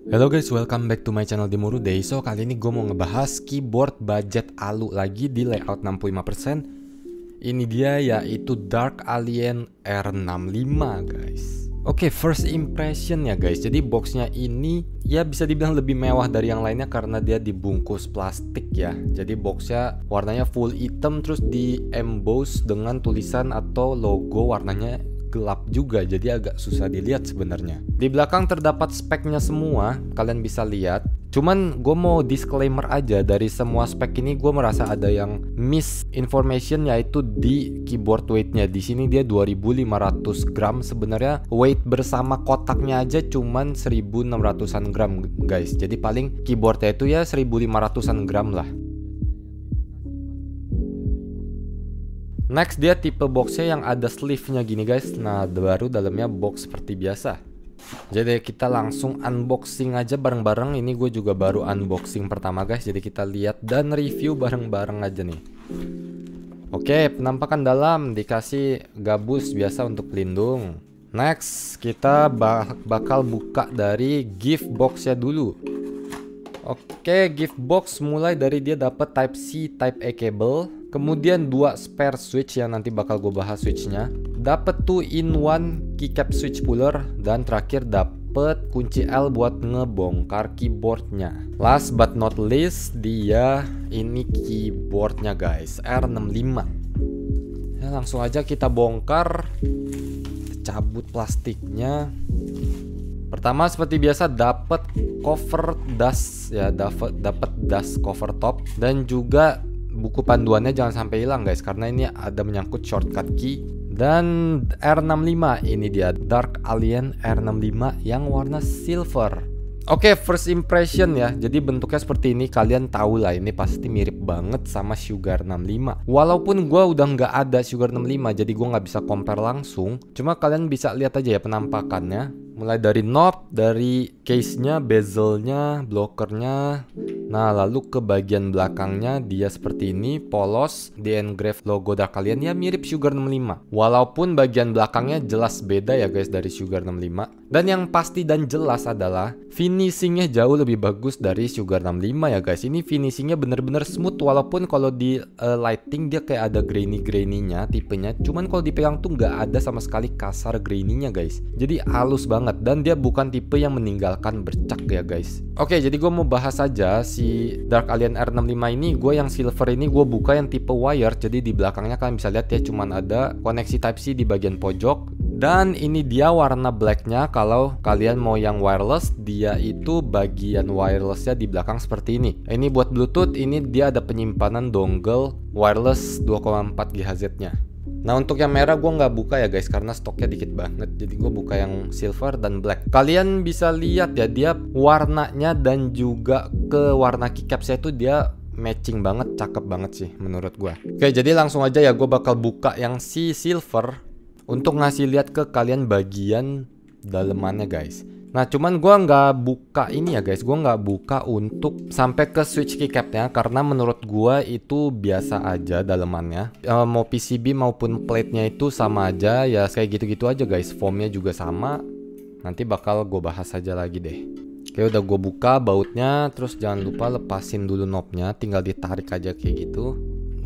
Halo guys, welcome back to my channel Demuruday. So kali ini gue mau ngebahas keyboard budget alu lagi di layout 65%. Ini dia, yaitu Dark Alien R65 guys. Oke, first impression ya guys. Jadi boxnya ini ya bisa dibilang lebih mewah dari yang lainnya karena dia dibungkus plastik ya. Jadi boxnya warnanya full hitam, terus di emboss dengan tulisan atau logo warnanya gelap juga, jadi agak susah dilihat sebenarnya. Di belakang terdapat speknya semua, kalian bisa lihat. Cuman gue mau disclaimer aja, dari semua spek ini gue merasa ada yang miss information, yaitu di keyboard weightnya. Di sini dia 2500 gram, sebenarnya weight bersama kotaknya aja cuman 1600-an gram guys. Jadi paling keyboardnya itu ya 1500-an gram lah. Next, dia tipe boxnya yang ada sleeve-nya gini guys. Nah, baru dalamnya box seperti biasa. Jadi kita langsung unboxing aja bareng-bareng. Ini gue juga baru unboxing pertama guys. Jadi kita lihat dan review bareng-bareng aja nih. Oke, penampakan dalam dikasih gabus biasa untuk pelindung. Next, kita bakal buka dari gift box-nya dulu. Oke, gift box mulai dari dia dapat Type C, Type A cable. Kemudian 2 spare switch yang nanti bakal gue bahas switchnya. Dapat 2-in-1 keycap switch puller. Dan terakhir dapat kunci L buat ngebongkar keyboardnya. Last but not least, dia ini keyboardnya guys, R65. Ya, langsung aja kita bongkar. Cabut plastiknya. Pertama seperti biasa dapat cover dust ya, dapat dust cover top, dan juga buku panduannya jangan sampai hilang guys, karena ini ada menyangkut shortcut key. Dan R65 ini dia, Dark Alien R65 yang warna silver. Oke, first impression ya. Jadi bentuknya seperti ini, kalian tahu lah ini pasti mirip banget sama Sugar 65. Walaupun gue udah nggak ada Sugar 65, jadi gue nggak bisa compare langsung. Cuma kalian bisa lihat aja ya penampakannya. Mulai dari knob, dari case-nya, bezel-nya, blokernya. Nah, lalu ke bagian belakangnya dia seperti ini, polos, di engrave logo Dark Alien ya, mirip Sugar 65. Walaupun bagian belakangnya jelas beda ya guys dari Sugar 65. Dan yang pasti dan jelas adalah finishingnya jauh lebih bagus dari Sugar 65 ya guys. Ini finishingnya bener-bener smooth, walaupun kalau di lighting dia kayak ada grainy-grainy-nya tipenya. Cuman kalau dipegang tuh nggak ada sama sekali kasar grainy-nya guys. Jadi halus banget, dan dia bukan tipe yang meninggalkan bercak ya guys. Oke, jadi gue mau bahas aja si Dark Alien R65 ini. Gue yang silver ini gue buka yang tipe wire. Jadi di belakangnya kalian bisa lihat ya, cuman ada koneksi Type C di bagian pojok. Dan ini dia warna blacknya. Kalau kalian mau yang wireless, dia itu bagian wirelessnya di belakang seperti ini. Ini buat Bluetooth, ini dia ada penyimpanan dongle wireless 2,4 GHz nya. Nah, untuk yang merah gue nggak buka ya guys, karena stoknya dikit banget. Jadi gue buka yang silver dan black. Kalian bisa lihat ya, dia warnanya dan juga ke warna keycapsnya itu dia matching banget, cakep banget sih menurut gue. Oke, jadi langsung aja ya, gue bakal buka yang si silver untuk ngasih lihat ke kalian bagian dalemannya guys. Nah, cuman gue nggak buka ini ya guys, gue nggak buka untuk sampai ke switch keycapnya, karena menurut gue itu biasa aja dalemannya. Mau PCB maupun plate-nya itu sama aja ya, kayak gitu-gitu aja guys. Foamnya juga sama. Nanti bakal gue bahas aja lagi deh. Oke, udah gue buka bautnya. Terus jangan lupa lepasin dulu knobnya, tinggal ditarik aja kayak gitu.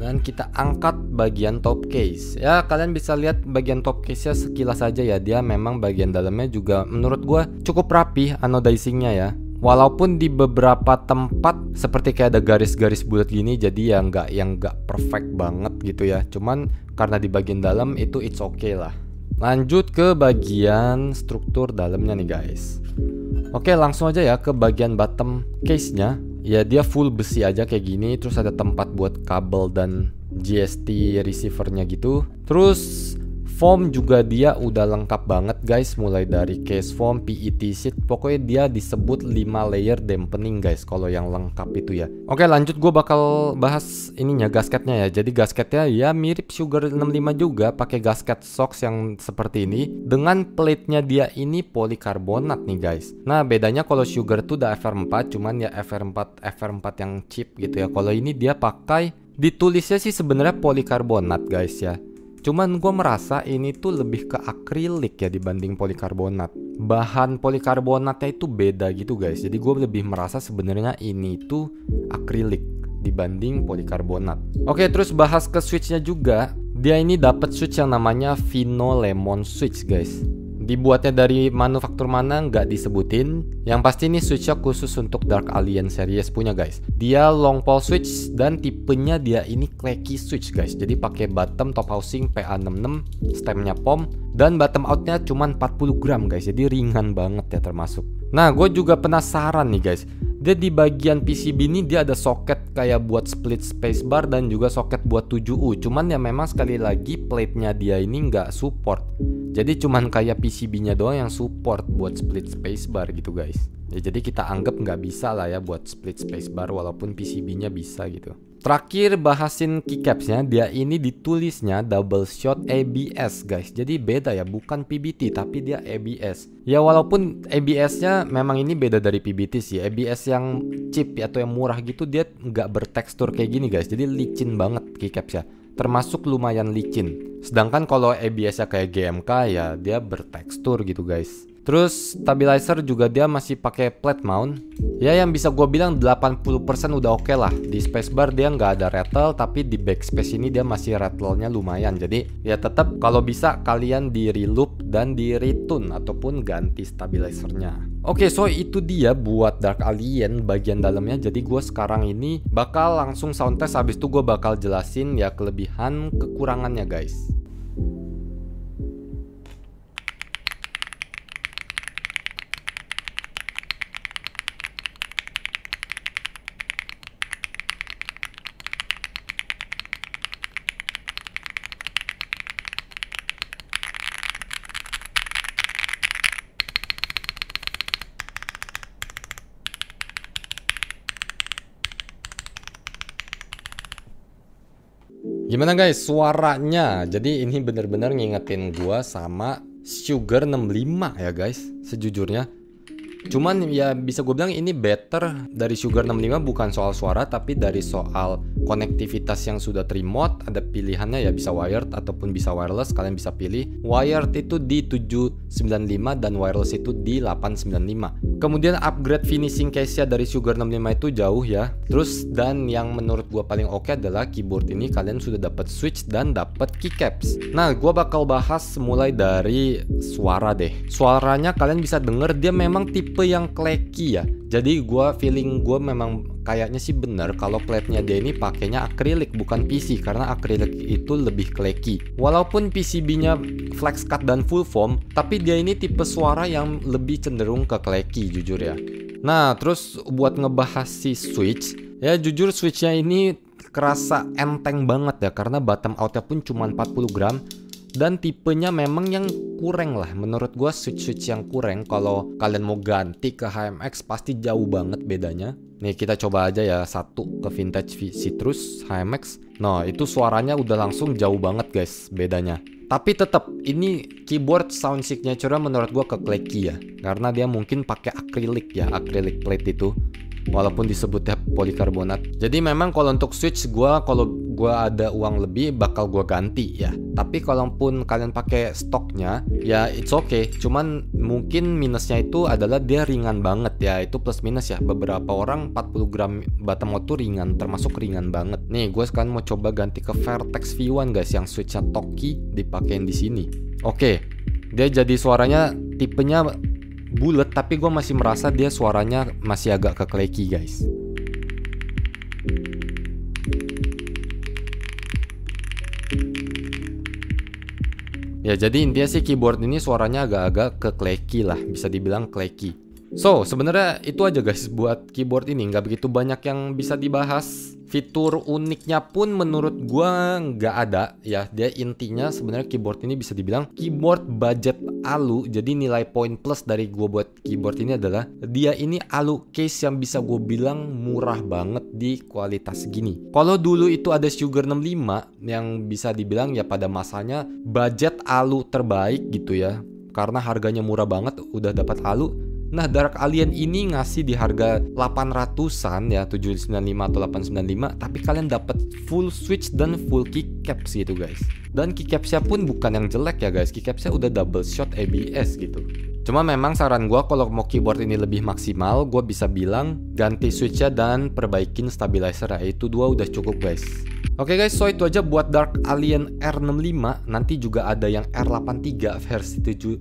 Dan kita angkat bagian top case. Ya, kalian bisa lihat bagian top case-nya sekilas aja ya. Dia memang bagian dalamnya juga menurut gue cukup rapi anodizing-nya ya. Walaupun di beberapa tempat seperti kayak ada garis-garis bulat gini, jadi ya nggak perfect banget gitu ya. Cuman karena di bagian dalam itu it's okay lah. Lanjut ke bagian struktur dalamnya nih guys. Oke, langsung aja ya ke bagian bottom case-nya. Ya, dia full besi aja kayak gini. Terus ada tempat buat kabel dan GST receivernya gitu. Terus foam juga dia udah lengkap banget guys. Mulai dari case foam, PET sheet. Pokoknya dia disebut 5 layer dampening guys kalau yang lengkap itu ya. Oke, lanjut, gue bakal bahas ininya, gasketnya ya. Jadi gasketnya ya mirip Sugar 65 juga, pakai gasket SOX yang seperti ini. Dengan plate-nya dia ini polikarbonat nih guys. Nah, bedanya kalau Sugar tuh udah FR4, cuman ya FR4 yang cheap gitu ya. Kalau ini dia pakai, ditulisnya sih sebenarnya polikarbonat guys ya. Cuman gue merasa ini tuh lebih ke akrilik ya dibanding polikarbonat. Bahan polikarbonatnya itu beda gitu guys. Jadi gue lebih merasa sebenarnya ini tuh akrilik dibanding polikarbonat. Oke, terus bahas ke switchnya juga. Dia ini dapat switch yang namanya Vino Lemon Switch guys. Dibuatnya dari manufaktur mana nggak disebutin. Yang pasti ini switchnya khusus untuk Dark Alien series punya guys. Dia long pole switch dan tipenya dia ini clacky switch guys. Jadi pakai bottom top housing PA66, stemnya POM, dan bottom outnya cuma 40 gram guys. Jadi ringan banget ya termasuk. Nah, gue juga penasaran nih guys. Dia di bagian PCB ini dia ada soket kayak buat split spacebar dan juga soket buat 7U. Cuman ya memang sekali lagi plate-nya dia ini nggak support. Jadi cuman kayak PCB-nya doang yang support buat split spacebar gitu guys. Ya jadi kita anggap nggak bisa lah ya buat split spacebar walaupun PCB-nya bisa gitu. Terakhir bahasin keycaps-nya, dia ini ditulisnya double shot ABS guys. Jadi beda ya, bukan PBT tapi dia ABS. Ya walaupun ABS-nya memang ini beda dari PBT sih. ABS yang cheap atau yang murah gitu dia nggak bertekstur kayak gini guys. Jadi licin banget keycaps-nya. Termasuk lumayan licin. Sedangkan kalau ABS-nya kayak GMK ya dia bertekstur gitu guys. Terus stabilizer juga dia masih pakai plate mount. Ya yang bisa gue bilang 80% udah oke lah. Di spacebar dia nggak ada rattle, tapi di backspace ini dia masih rattle-nya lumayan. Jadi ya tetap kalau bisa kalian di reloop dan di retune ataupun ganti stabilizernya. Oke, so itu dia buat Dark Alien bagian dalamnya. Jadi gue sekarang ini bakal langsung sound test. Habis itu gue bakal jelasin ya kelebihan kekurangannya guys. Gimana guys suaranya? Jadi ini bener-bener ngingetin gua sama Sugar 65 ya guys, sejujurnya. Cuman ya bisa gue bilang ini better dari Sugar 65 bukan soal suara tapi dari soal konektivitas yang sudah remote. Ada pilihannya ya, bisa wired ataupun bisa wireless, kalian bisa pilih. Wired itu di 795 dan wireless itu di 895. Kemudian upgrade finishing case-nya dari Sugar 65 itu jauh ya. Terus dan yang menurut gue paling oke adalah keyboard ini kalian sudah dapat switch dan dapat keycaps. Nah gue bakal bahas mulai dari suara deh. Suaranya kalian bisa denger dia memang tipe yang clacky ya. Jadi feeling gue memang kayaknya sih bener kalau plate-nya dia ini pakainya akrilik bukan PC, karena akrilik itu lebih clacky. Walaupun PCB-nya flex cut dan full foam, tapi dia ini tipe suara yang lebih cenderung ke clacky jujur ya. Nah terus buat ngebahas si switch, ya jujur switch-nya ini kerasa enteng banget ya, karena bottom out-nya pun cuma 40 gram. Dan tipenya memang yang kurang lah. Menurut gua switch-switch yang kurang. Kalau kalian mau ganti ke HMX pasti jauh banget bedanya. Nih kita coba aja ya satu ke vintage Citrus HMX. Nah itu suaranya udah langsung jauh banget guys bedanya. Tapi tetap ini keyboard sound signature menurut gua ke clacky ya. Karena dia mungkin pakai akrilik ya, akrilik plate itu. Walaupun disebutnya polikarbonat. Jadi memang kalau untuk switch kalau gua ada uang lebih bakal gua ganti ya. Tapi kalaupun kalian pakai stoknya ya it's okay. Cuman mungkin minusnya itu adalah dia ringan banget ya. Itu plus minus ya. Beberapa orang 40 gram bottom out tuh ringan, termasuk ringan banget. Nih gue sekarang mau coba ganti ke Vertex V1 guys, yang switchnya Toki dipakein di sini. Oke, dia jadi suaranya tipenya bulat, tapi gue masih merasa dia suaranya masih agak ke clacky guys. Ya jadi intinya sih keyboard ini suaranya agak-agak ke clacky lah, bisa dibilang clacky. So sebenarnya itu aja guys buat keyboard ini, nggak begitu banyak yang bisa dibahas. Fitur uniknya pun menurut gua nggak ada ya. Dia intinya sebenarnya keyboard ini bisa dibilang keyboard budget alu. Jadi nilai poin plus dari gua buat keyboard ini adalah dia ini alu case yang bisa gua bilang murah banget di kualitas gini. Kalau dulu itu ada Sugar 65 yang bisa dibilang ya pada masanya budget alu terbaik gitu ya, karena harganya murah banget udah dapat alu. Nah, Dark Alien ini ngasih di harga 800-an ya, 795 atau 895, tapi kalian dapat full switch dan full keycaps gitu guys. Dan keycapsnya pun bukan yang jelek ya guys, keycapsnya udah double shot ABS gitu. Cuma memang saran gue kalau mau keyboard ini lebih maksimal, gue bisa bilang ganti switchnya dan perbaikin stabilizer ya, itu dua udah cukup guys. Oke guys, so itu aja buat Dark Alien R65. Nanti juga ada yang R83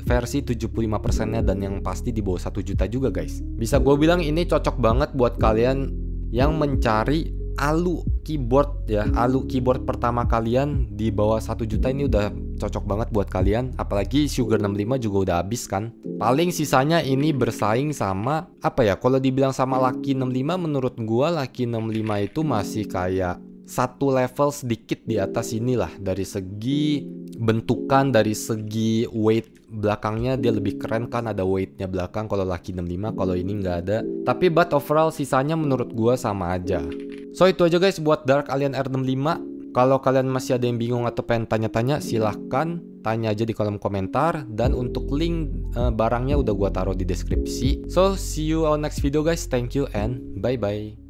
versi 75%-nya dan yang pasti di bawah 1 juta juga guys. Bisa gue bilang ini cocok banget buat kalian yang mencari alu keyboard ya, alu keyboard pertama kalian di bawah 1 juta ini udah cocok banget buat kalian. Apalagi Sugar 65 juga udah habis kan. Paling sisanya ini bersaing sama apa ya, kalau dibilang sama Lucky 65, menurut gua Lucky 65 itu masih kayak satu level sedikit di atas inilah. Dari segi bentukan, dari segi weight belakangnya dia lebih keren kan, ada weightnya belakang kalau Lucky 65, kalau ini nggak ada. Tapi but overall sisanya menurut gua sama aja. So itu aja guys buat Dark Alien R65. Kalau kalian masih ada yang bingung atau pengen tanya-tanya, silahkan tanya aja di kolom komentar. Dan untuk link barangnya udah gua taruh di deskripsi. So see you on next video guys, thank you and bye bye.